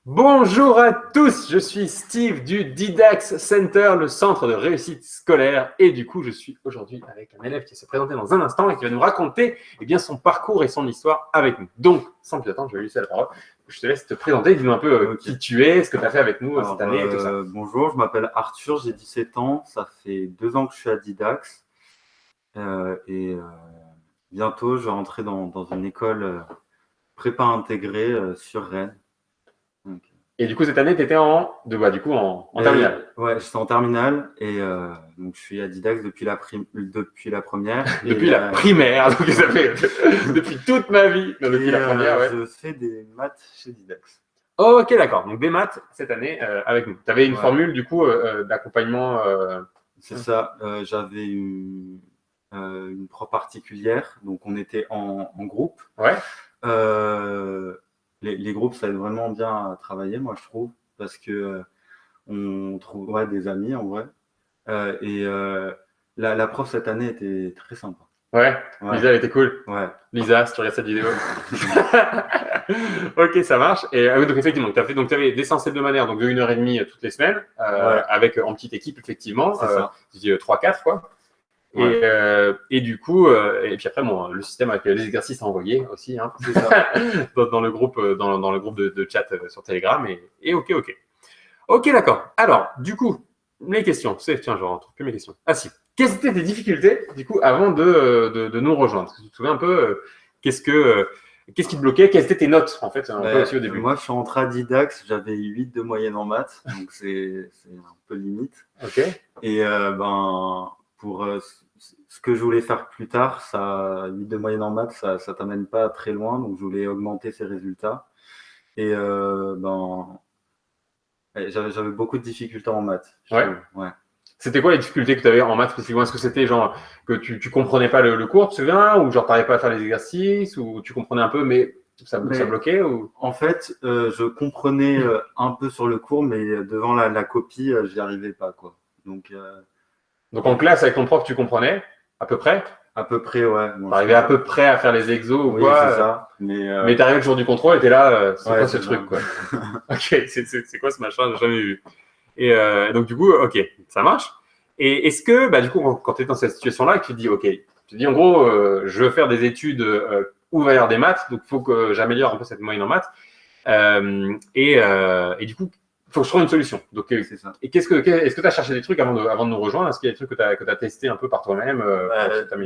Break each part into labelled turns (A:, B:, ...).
A: Bonjour à tous, je suis Steve du Didax Center, le centre de réussite scolaire. Et du coup, je suis aujourd'hui avec un élève qui va se présenter dans un instant et qui va nous raconter son parcours et son histoire avec nous. Donc, sans plus attendre, je vais lui laisser la parole. Je te laisse te présenter, dis-nous un peu qui tu es, ce que tu as fait avec nous cette année et tout ça.
B: Bonjour, je m'appelle Arthur, j'ai 17 ans, ça fait 2 ans que je suis à Didax. Bientôt, je vais rentrer dans une école prépa intégrée sur Rennes.
A: Et du coup, cette année, tu étais en terminale.
B: Ouais, j'étais en terminale et donc je suis à Didax depuis la première.
A: Depuis la primaire, donc ça fait depuis toute ma vie. Depuis la première, ouais.
B: Je fais des maths chez Didax.
A: Ok, d'accord. Donc des maths cette année avec nous. Tu avais une formule du coup d'accompagnement.
B: C'est ça. J'avais une prof particulière, donc on était en groupe.
A: Ouais.
B: Les groupes, ça aide vraiment bien à travailler, moi je trouve, parce que on trouve des amis en vrai. La prof cette année était très sympa.
A: Ouais. Lisa, elle était cool.
B: Ouais.
A: Lisa, si tu regardes cette vidéo. Ok, ça marche. Et donc effectivement, tu avais des séances hebdomadaires, donc de 1h30 toutes les semaines, avec en petite équipe, effectivement.
B: C'est ça.
A: 3-4, quoi. Ouais. Et du coup, et puis après, le système avec les exercices à envoyer aussi, hein,
B: c'est ça.
A: dans le groupe, dans le groupe de chat sur Telegram. Et ok. Ok, d'accord. Alors, du coup, les questions. Tiens, je ne retrouve plus mes questions. Ah si. Quelles étaient tes difficultés, du coup, avant de nous rejoindre? Parce que tu te souviens un peu, qu'est-ce qui te bloquait? Quelles étaient tes notes, en fait, un peu aussi au début?
B: Moi, je suis rentré à Didax, j'avais 8 de moyenne en maths, donc c'est un peu limite.
A: Ok.
B: Et pour ce que je voulais faire plus tard, 8 de moyenne en maths, ça t'amène pas très loin, donc je voulais augmenter ces résultats. Et j'avais beaucoup de difficultés en maths.
A: Ouais. C'était quoi les difficultés que tu avais en maths spécifiquement? Est-ce que c'était genre que tu comprenais pas le cours, tu te souviens, ou genre t'arrivais pas à faire les exercices, ou tu comprenais un peu mais ça bloquait ou...
B: En fait, je comprenais un peu sur le cours, mais devant la copie, j'y arrivais pas, quoi. Donc
A: en classe avec ton prof, tu comprenais à peu près?
B: À peu près, ouais.
A: T'arrivais à peu près à faire les exos ou quoi?
B: Oui, c'est ça.
A: Mais t'arrivais le jour du contrôle et t'es là, c'est quoi ce truc, quoi? Ok, c'est quoi ce machin? J'ai jamais vu. Et donc du coup, ok, ça marche. Et est-ce que, du coup, quand tu es dans cette situation-là, tu te dis, ok, tu te dis en gros, je veux faire des études où il va y avoir des maths, donc il faut que j'améliore un peu cette moyenne en maths. Et du coup, il faut que je trouve une solution. Donc, c'est ça. Et est-ce que tu as cherché des trucs avant de nous rejoindre? Est-ce qu'il y a des trucs que tu as testé un peu par toi-même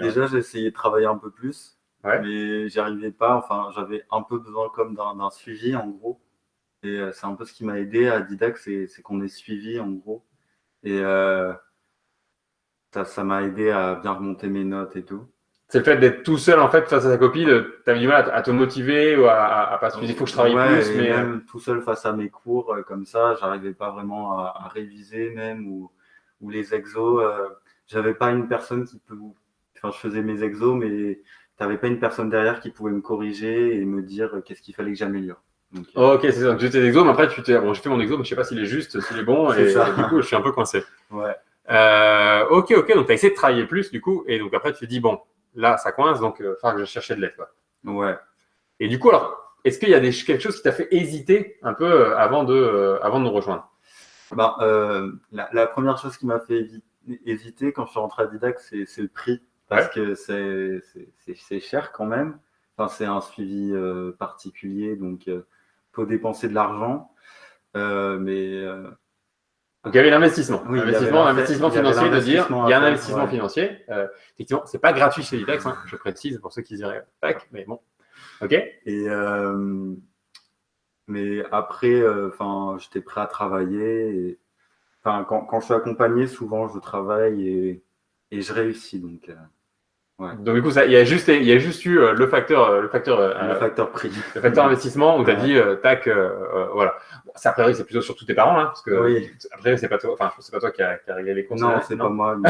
B: Déjà, j'ai essayé de travailler un peu plus, mais j'y arrivais pas. Enfin, j'avais un peu besoin comme d'un suivi, en gros. Et c'est un peu ce qui m'a aidé à Didax, c'est qu'on est suivi, en gros. Et ça m'a aidé à bien remonter mes notes et tout.
A: C'est le fait d'être tout seul en fait face à sa copie, t'avais du mal à te motiver ou à pas se dire il faut que je travaille plus.
B: Mais même tout seul face à mes cours, comme ça, j'arrivais pas vraiment à réviser même ou les exos. J'avais pas une personne qui peut. Enfin, je faisais mes exos, mais t'avais pas une personne derrière qui pouvait me corriger et me dire qu'est-ce qu'il fallait que j'améliore.
A: Donc, ok, c'est ça. Tu fais tes exos, mais après j'ai fait mon exo, mais je sais pas s'il est juste, s'il est bon, et du coup je suis un peu coincé.
B: Ouais.
A: Ok, donc tu as essayé de travailler plus du coup, et donc après tu te dis bon, là ça coince, donc il faudra que je cherche de l'aide, quoi.
B: Ouais.
A: Et du coup, alors, est-ce qu'il y a quelque chose qui t'a fait hésiter un peu avant de nous rejoindre?
B: La première chose qui m'a fait hésiter quand je suis rentré à Didax, c'est le prix, parce que c'est cher quand même. Enfin, c'est un suivi particulier, donc faut dépenser de l'argent.
A: Donc il y avait l'investissement.
B: Oui,
A: l'investissement financier, de dire il y a un investissement financier. Effectivement, c'est pas gratuit chez Didax, hein, je précise pour ceux qui diraient tac, mais bon. Ok.
B: Et mais après, j'étais prêt à travailler. Et, quand je suis accompagné, souvent je travaille et je réussis. Donc
A: du coup, il y a juste eu le facteur
B: prix,
A: le facteur investissement où tu as dit tac, voilà. Bon, ça, a priori, c'est plutôt surtout tes parents, hein, parce que après, c'est pas toi. Enfin, c'est pas toi qui a réglé les comptes.
B: Non, c'est pas moi. Mais,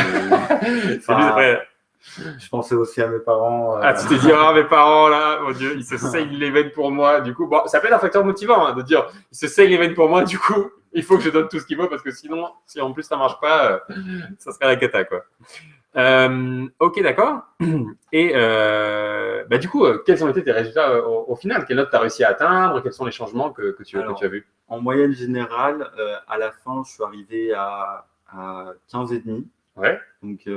B: c'est lui après. Je pensais aussi à mes parents.
A: Ah, tu t'es dit, mes parents, là, mon Dieu, ils se saignent les veines pour moi. Du coup, ça peut être un facteur motivant, hein, de dire, ils se saignent les veines pour moi, du coup, il faut que je donne tout ce qu'il faut, parce que sinon, si en plus ça marche pas, ça serait la cata, quoi. Ok, d'accord. Et du coup, quels ont été tes résultats au final? Quelle note tu as réussi à atteindre? Quels sont les changements que tu as
B: Alors,
A: vus?
B: en moyenne générale, à la fin, je suis arrivé à 15,5.
A: Ouais,
B: Donc,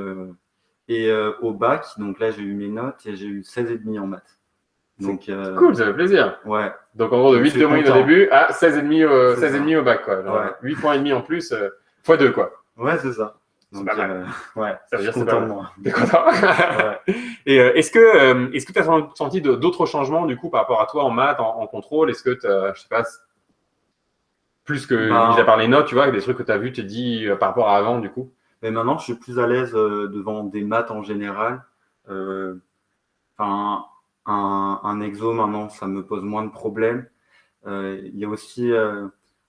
B: au bac, donc là, j'ai eu mes notes et j'ai eu 16,5 en maths. Donc,
A: c'est cool, ça fait plaisir.
B: ouais,
A: Donc en gros, de
B: donc je
A: 8
B: suis
A: de moyenne au
B: content.
A: début à 16,5
B: C'est ça.
A: au bac, quoi. Genre,
B: Ouais.
A: 8 points et demi en plus, fois 2, quoi.
B: Ouais, c'est ça.
A: C'est
B: Donc,
A: pas mal.
B: ouais,
A: Ça
B: je
A: veut
B: suis
A: dire c'est pas
B: content de
A: mal.
B: moi.
A: T'es content?
B: Ouais.
A: Et est-ce que tu as senti d'autres changements du coup par rapport à toi en maths, en contrôle? Est-ce que tu je sais pas, plus que mis à
B: Ben,
A: part les notes, tu vois, des trucs que tu as vu, tu te dis par rapport à avant du coup?
B: mais maintenant, je suis plus à l'aise devant des maths en général. Euh, Enfin, un exo maintenant, ça me pose moins de problèmes. Il y a aussi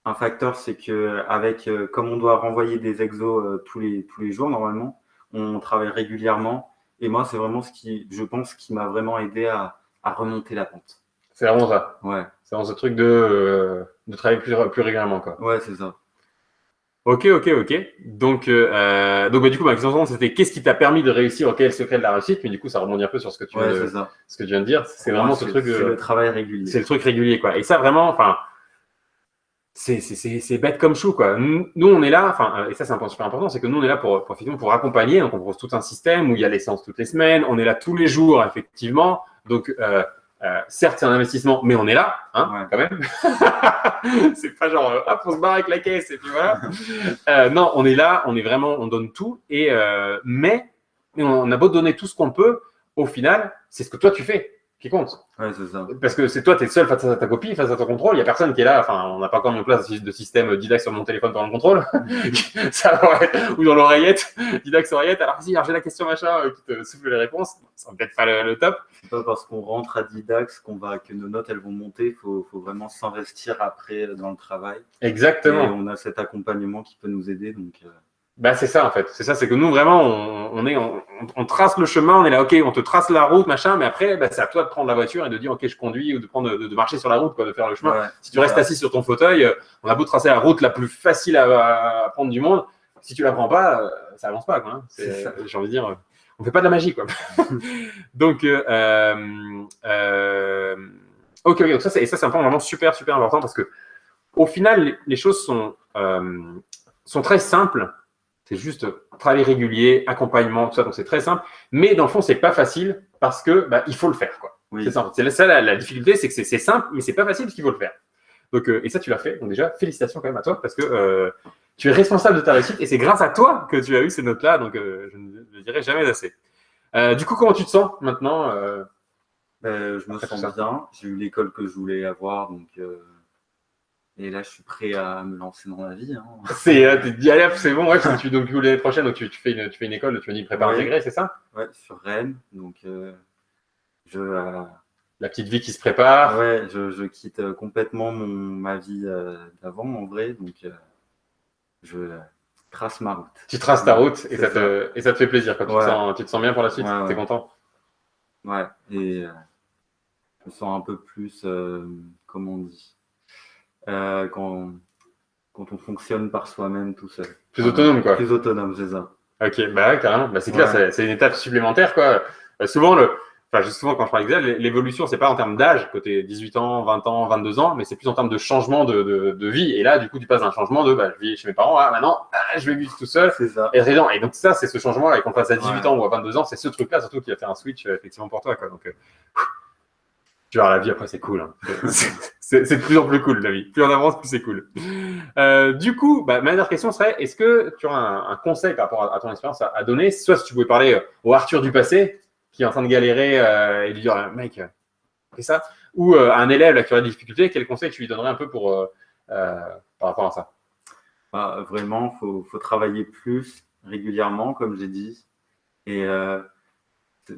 B: un facteur, c'est que avec, comme on doit renvoyer des exos tous les jours normalement, on travaille régulièrement. Et moi, c'est vraiment ce qui, je pense, qui m'a vraiment aidé à remonter la pente.
A: C'est vraiment ça.
B: Ouais,
A: C'est vraiment ce truc de travailler plus régulièrement, quoi.
B: ouais, c'est ça.
A: Ok, ok, ok. Donc du coup, ma question c'était qu'est-ce qui t'a permis de réussir? Ok, le secret de la réussite, mais du coup, ça rebondit un peu sur
B: Ouais, c'est ça.
A: ce que tu viens de dire. C'est
B: Pour moi,
A: vraiment ce truc,
B: c'est le travail régulier.
A: c'est le truc régulier, quoi. Et ça, vraiment, enfin, c'est bête comme chou, quoi. Nous, on est là, enfin, et ça, c'est un point super important, c'est que nous, on est là effectivement, pour accompagner. Donc, on propose tout un système où il y a les séances toutes les semaines. On est là tous les jours, effectivement. Donc, certes, c'est un investissement, mais on est là, hein,
B: Ouais.
A: quand même. C'est pas genre, hop, on se barre avec la caisse et puis voilà. Non, on est là, on est vraiment, on donne tout. Mais on a beau donner tout ce qu'on peut, au final, c'est ce que toi tu fais qui compte.
B: Ouais, c'est ça.
A: Parce que c'est toi, tu es seul face à ta copie, face à ton contrôle. Il n'y a personne qui est là. Enfin, on n'a pas encore mis en place de système Didax sur mon téléphone pendant le contrôle. Ça, ouais. Ou dans l'oreillette, Didax oreillette. Alors, si, alors j'ai la question machin qui te souffle les réponses. Ça va peut-être pas le top.
B: C'est pas parce qu'on rentre à Didax que nos notes elles vont monter. Il faut vraiment s'investir après dans le travail.
A: Exactement.
B: Et on a cet accompagnement qui peut nous aider. Donc,
A: Bah, c'est ça, en fait. C'est ça, c'est que nous, vraiment, on trace le chemin, on est là, OK, on te trace la route, machin, mais après, bah, c'est à toi de prendre la voiture et de dire, OK, je conduis, ou de marcher sur la route, quoi, de faire le chemin.
B: ouais,
A: Si tu restes assis sur ton fauteuil, on a beau tracer la route la plus facile à prendre du monde, si tu la prends pas, ça avance pas, quoi. Hein. J'ai envie de dire, on fait pas de la magie, quoi. Donc, OK, donc ça, c'est un point vraiment super, super important parce que, au final, les choses sont très simples. C'est juste travail régulier, accompagnement, tout ça. Donc, c'est très simple. Mais dans le fond, c'est pas facile parce que il faut le faire, quoi.
B: oui.
A: C'est ça. C'est ça la difficulté, c'est que c'est simple, mais c'est pas facile parce qu'il faut le faire. Donc, et ça, tu l'as fait. Donc, déjà, félicitations quand même à toi parce que tu es responsable de ta réussite et c'est grâce à toi que tu as eu ces notes-là. Donc, je ne le dirai jamais assez. Du coup, comment tu te sens maintenant
B: Je me sens bien. J'ai eu l'école que je voulais avoir. Donc, et là, je suis prêt à me lancer dans la vie. Hein.
A: Tu te dis, allez, c'est bon, ouais, donc, l'année prochaine, donc, tu fais une école, tu as dit prépa intégrée, c'est ça?
B: Ouais, sur Rennes. Donc,
A: la petite vie qui se prépare.
B: Ouais, je quitte complètement ma vie d'avant, en vrai. Donc, je trace ma route.
A: Tu traces ta route et ça te fait plaisir. Quand tu te sens bien pour la suite, tu es content.
B: Ouais, et je me sens un peu plus, comment on dit, quand on fonctionne par soi-même tout seul.
A: Plus autonome, quoi.
B: Plus autonome, c'est ça.
A: Ok, carrément. C'est clair, c'est une étape supplémentaire, quoi. Souvent, quand je parle d'Excel, l'évolution, c'est pas en termes d'âge, côté 18 ans, 20 ans, 22 ans, mais c'est plus en termes de changement de vie. Et là, du coup, tu passes d'un changement je vis chez mes parents, maintenant, je vais vivre tout seul.
B: C'est ça.
A: Et donc, ça, c'est ce changement-là. Et qu'on passe à 18 ans ou à 22 ans, c'est ce truc-là, surtout qui va faire un switch, effectivement, pour toi, quoi. Donc, tu vois, la vie, après, c'est cool. Hein. C'est de plus en plus cool, la vie. Plus on avance, plus c'est cool. Du coup, ma dernière question serait, est-ce que tu auras un conseil par rapport à ton expérience à donner? Soit si tu pouvais parler au Arthur du passé, qui est en train de galérer et lui dire, mec, fais ça. Ou à un élève là, qui aurait des difficultés, quel conseil tu lui donnerais un peu par rapport à ça?
B: Vraiment, faut travailler plus régulièrement, comme j'ai dit. Et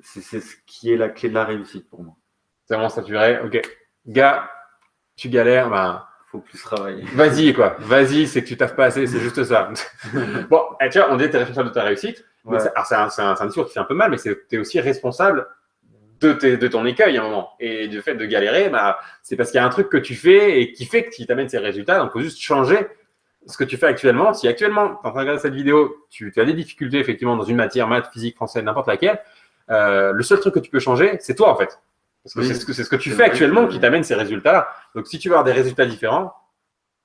B: c'est ce qui est la clé de la réussite pour moi.
A: C'est vraiment ça, tu dirais, ok, gars, tu galères,
B: faut plus travailler.
A: Vas-y, quoi. Vas-y, c'est que tu taffes pas assez, c'est juste ça. Bon, tu vois, on dit que tu es responsable de ta réussite. Ouais. C'est un discours qui fait un peu mal, mais tu es aussi responsable de ton écueil à un moment. Et du fait de galérer, c'est parce qu'il y a un truc que tu fais et qui fait que tu t'amènes ces résultats. Donc, il faut juste changer ce que tu fais actuellement, si actuellement, en train de regarder cette vidéo, tu as des difficultés effectivement dans une matière, maths, physique, français, n'importe laquelle, le seul truc que tu peux changer, c'est toi en fait. Parce que
B: Oui,
A: c'est ce que tu
B: c'est
A: fais
B: vrai
A: actuellement
B: que-
A: qui t'amène ces résultats-là. Donc si tu veux avoir des résultats différents,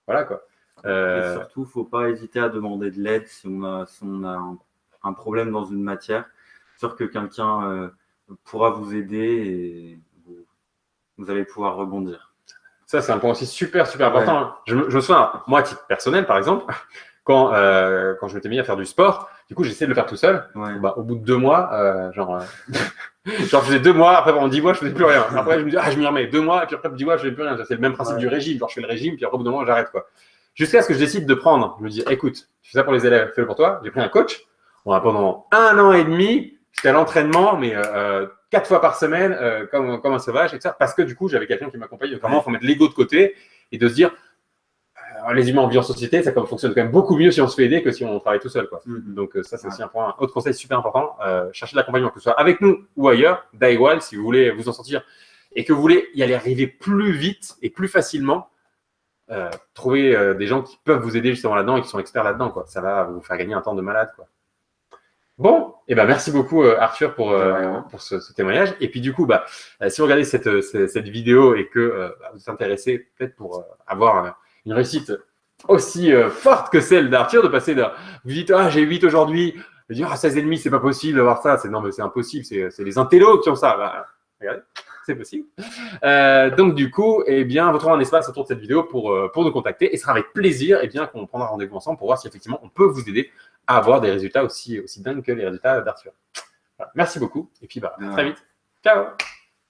A: voilà quoi.
B: Et surtout, il ne faut pas hésiter à demander de l'aide si on a un problème dans une matière. C'est sûr que quelqu'un pourra vous aider et vous allez pouvoir rebondir.
A: Ça, c'est un point aussi super, super
B: Ouais.
A: important. Je me souviens, moi, à titre personnel, par exemple, quand je m'étais mis à faire du sport, du coup, j'essayais de le faire tout seul.
B: Ouais.
A: Bah, au bout de 2 mois, genre, je faisais 2 mois, après pendant 10 mois, je faisais plus rien. Après, je me dis, je m'y remets 2 mois, et puis après 10 mois, je fais plus rien. C'est le même principe
B: Ouais.
A: du régime. Genre, je fais le régime, puis après, au bout d'un moment, j'arrête, quoi. Jusqu'à ce que je décide de prendre. Je me dis, écoute, tu fais ça pour les élèves, fais-le pour toi. J'ai pris un coach. Pendant 1 an et demi, j'étais à l'entraînement, mais 4 fois par semaine, comme un sauvage, etc. Parce que du coup, j'avais quelqu'un qui m'accompagnait. Notamment, il faut mettre l'ego de côté et de se dire, les humains en vie en société, ça fonctionne quand même beaucoup mieux si on se fait aider que si on travaille tout seul, quoi. Donc ça, c'est aussi un point. Autre conseil super important, cherchez de l'accompagnement, que ce soit avec nous ou ailleurs, d'Aiwal, si vous voulez vous en sortir et que vous voulez y aller arriver plus vite et plus facilement, trouvez des gens qui peuvent vous aider justement là-dedans et qui sont experts là-dedans, quoi. Ça va vous faire gagner un temps de malade, quoi. Bon, et ben merci beaucoup Arthur pour ce témoignage. Et puis du coup, si vous regardez cette vidéo et que vous êtes intéressé peut-être pour avoir une réussite aussi forte que celle d'Arthur, de passer de vous dites j'ai 8 aujourd'hui, de dire 16,5, c'est pas possible d'avoir ça, non mais c'est impossible, c'est les intellos qui ont ça. Regardez, c'est possible. Donc du coup, eh bien, vous trouverez un espace autour de cette vidéo pour nous contacter et ce sera avec plaisir qu'on prendra rendez-vous ensemble pour voir si effectivement on peut vous aider à avoir des résultats aussi dingues que les résultats d'Arthur. Voilà. Merci beaucoup et puis à très vite. Ciao.